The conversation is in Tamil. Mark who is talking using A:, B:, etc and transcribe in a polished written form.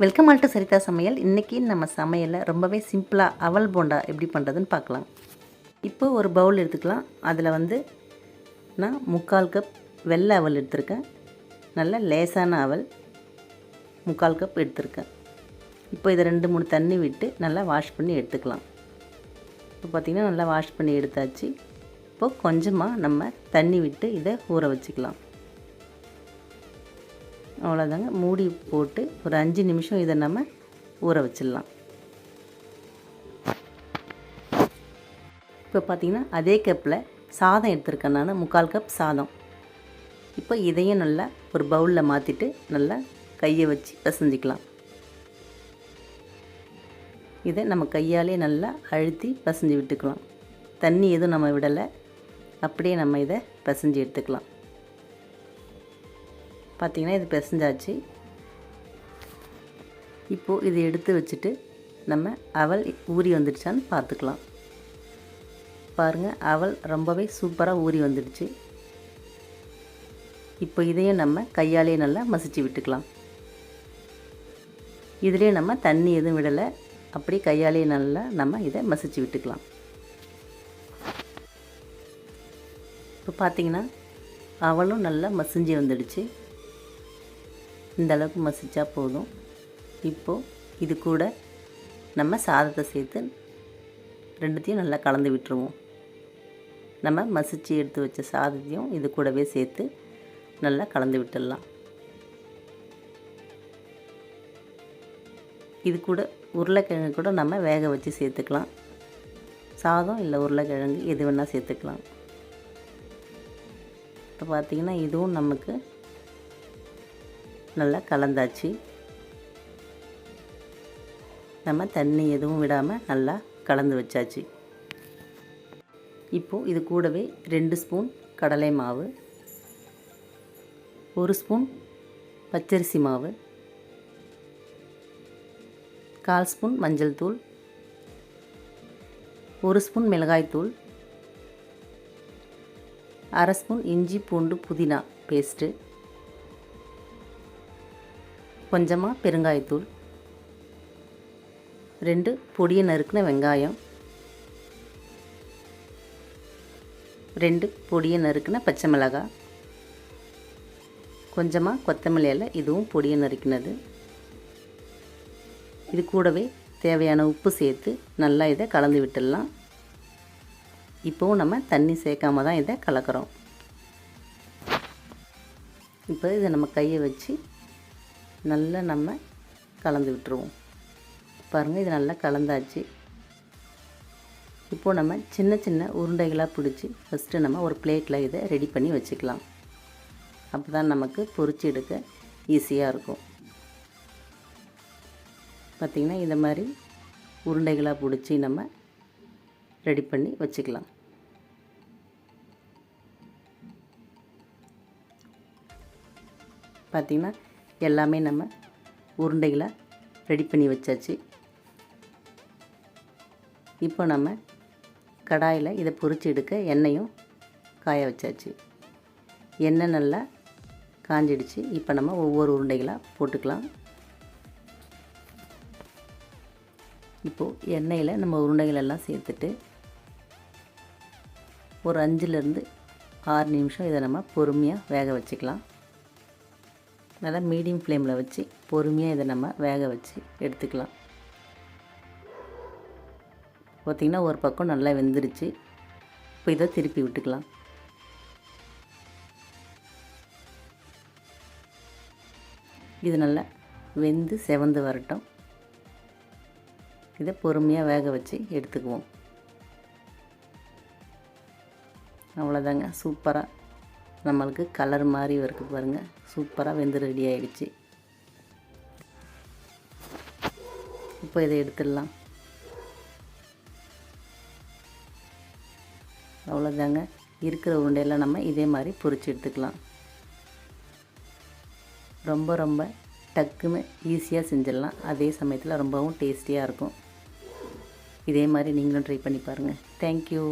A: வெல்கம் ஆல் டு சரிதா சமையல். இன்றைக்கி நம்ம சமையலில் ரொம்பவே சிம்பிளாக அவல் போண்டா எப்படி பண்ணுறதுன்னு பார்க்கலாம். இப்போ ஒரு பவுல் எடுத்துக்கலாம். அதில் நான் 3/4 கப் வெள்ளை அவல் எடுத்திருக்கேன். நல்ல லேசான அவல் 3/4 கப் எடுத்திருக்கேன். இப்போ இதை 2-3 தண்ணி விட்டு நல்லா வாஷ் பண்ணி எடுத்துக்கலாம். இப்போ பார்த்திங்கன்னா நல்லா வாஷ் பண்ணி எடுத்தாச்சு. இப்போது கொஞ்சமாக நம்ம தண்ணி விட்டு இதை ஊற வச்சுக்கலாம். அவ்வளோதாங்க. மூடி போட்டு ஒரு 5 நிமிஷம் இதை நம்ம ஊற வச்சிடலாம். இப்போ பார்த்திங்கன்னா அதே கப்பில் சாதம் எடுத்துருக்கேன் நான், 3/4 கப் சாதம். இப்போ இதையும் நல்லா ஒரு பவுலில் மாற்றிட்டு நல்லா கையை வச்சு பிசைஞ்சிக்கலாம். இதை நம்ம கையாலே நல்லா அழுத்தி பிசைஞ்சு விட்டுக்கலாம். தண்ணி எதுவும் நம்ம விடலை, அப்படியே நம்ம இதை பிசைஞ்சு எடுத்துக்கலாம். பார்த்திங்கன்னா இது பிசைஞ்சாச்சு. இப்போது இது எடுத்து வச்சுட்டு நம்ம அவல் ஊறி வந்துடுச்சான்னு பார்த்துக்கலாம். பாருங்கள், அவல் ரொம்பவே சூப்பராக ஊறி வந்துடுச்சு. இப்போ இதையும் நம்ம கையாலே நல்லா மசிச்சு விட்டுக்கலாம். இதிலே நம்ம தண்ணி எதுவும் விடலை, அப்படியே கையாலே நல்லா நம்ம இதை மசிச்சு விட்டுக்கலாம். இப்போ பார்த்திங்கன்னா அவலும் நல்லா மசிஞ்சு வந்துடுச்சு. இந்த அளவுக்கு மசிச்சா போதும். இப்போது இது கூட நம்ம சாதத்தை சேர்த்து ரெண்டுத்தையும் நல்லா கலந்து விட்டுருவோம். நம்ம மசிச்சு எடுத்து வச்ச சாதத்தையும் இது கூடவே சேர்த்து நல்லா கலந்து விட்டுடலாம். இது கூட உருளைக்கிழங்கு கூட நம்ம வேக வச்சு சேர்த்துக்கலாம். சாதம் இல்லை உருளைக்கிழங்கு எது வேணால் சேர்த்துக்கலாம். இப்போ பார்த்திங்கன்னா இதுவும் நமக்கு நல்லா கலந்தாச்சு. நம்ம தண்ணி எதுவும் விடாமல் நல்லா கலந்து வச்சாச்சு. இப்போது இது கூடவே 2 ஸ்பூன் கடலை மாவு, 1 ஸ்பூன் பச்சரிசி மாவு, 1/4 ஸ்பூன் மஞ்சள் தூள், 1 ஸ்பூன் மிளகாய் தூள், 1/2 ஸ்பூன் இஞ்சி பூண்டு புதினா பேஸ்ட்டு, கொஞ்சமாக பெருங்காயத்தூள், 2 பொடியை நறுக்கின வெங்காயம், 2 பொடியை நறுக்கின பச்சை மிளகாய், கொஞ்சமாக கொத்தமல்லி இலை, இதுவும் பொடியை நறுக்கினது. இது கூடவே தேவையான உப்பு சேர்த்து நல்லா இதை கலந்து விட்டுடலாம். இப்போவும் நம்ம தண்ணி சேர்க்காம தான் இதை கலக்கிறோம். இப்போ இதை நம்ம கையை வச்சு நல்லா நம்ம கலந்து விட்டுருவோம். பாருங்கள், இது நல்லா கலந்தாச்சு. இப்போது நம்ம சின்ன சின்ன உருண்டைகளாக பிடிச்சி ஃபஸ்ட்டு நம்ம ஒரு பிளேட்டில் இதை ரெடி பண்ணி வச்சுக்கலாம். அப்போ தான் நமக்கு பொரிச்சு எடுக்க ஈஸியாக இருக்கும். பார்த்திங்கன்னா இந்த மாதிரி உருண்டைகளாக பிடிச்சி நம்ம ரெடி பண்ணி வச்சுக்கலாம். பார்த்திங்கன்னா எல்லாமே நம்ம உருண்டைகளை ரெடி பண்ணி வச்சாச்சு. இப்போ நம்ம கடாயில் இதை பொரிச்சு எடுக்க எண்ணெயும் காய வச்சாச்சு. எண்ணெய் நல்லா காஞ்சிடுச்சு. இப்போ நம்ம ஒவ்வொரு உருண்டைகளாக போட்டுக்கலாம். இப்போது எண்ணெயில் நம்ம உருண்டைகளெல்லாம் சேர்த்துட்டு ஒரு 5-6 நிமிஷம் இதை நம்ம பொறுமையாக வேக வச்சுக்கலாம். நல்லா மீடியம் ஃப்ளேமில் வச்சு பொறுமையாக இதை நம்ம வேக வச்சு எடுத்துக்கலாம். பார்த்திங்கன்னா ஒரு பக்கம் நல்லா வெந்துருச்சு. இப்போ இதை திருப்பி விட்டுக்கலாம். இது நல்லா வெந்து செவந்து வரட்டும். இதை பொறுமையாக வேக வச்சு எடுத்துக்குவோம். அவ்வளோதாங்க, சூப்பராக நம்மளுக்கு கலர் மாதிரி இருக்குது பாருங்கள். சூப்பராக வெந்து ரெடி ஆகிடுச்சு. இப்போ இதை எடுத்துடலாம். அவ்வளோதாங்க, இருக்கிற உருண்டையெல்லாம் நம்ம இதே மாதிரி பொரிச்சு எடுத்துக்கலாம். ரொம்ப ரொம்ப டக்குன்னு ஈஸியாக செஞ்சிடலாம். அதே சமயத்தில் ரொம்பவும் டேஸ்டியாக இருக்கும். இதே மாதிரி நீங்களும் ட்ரை பண்ணி பாருங்கள். தேங்க்யூ.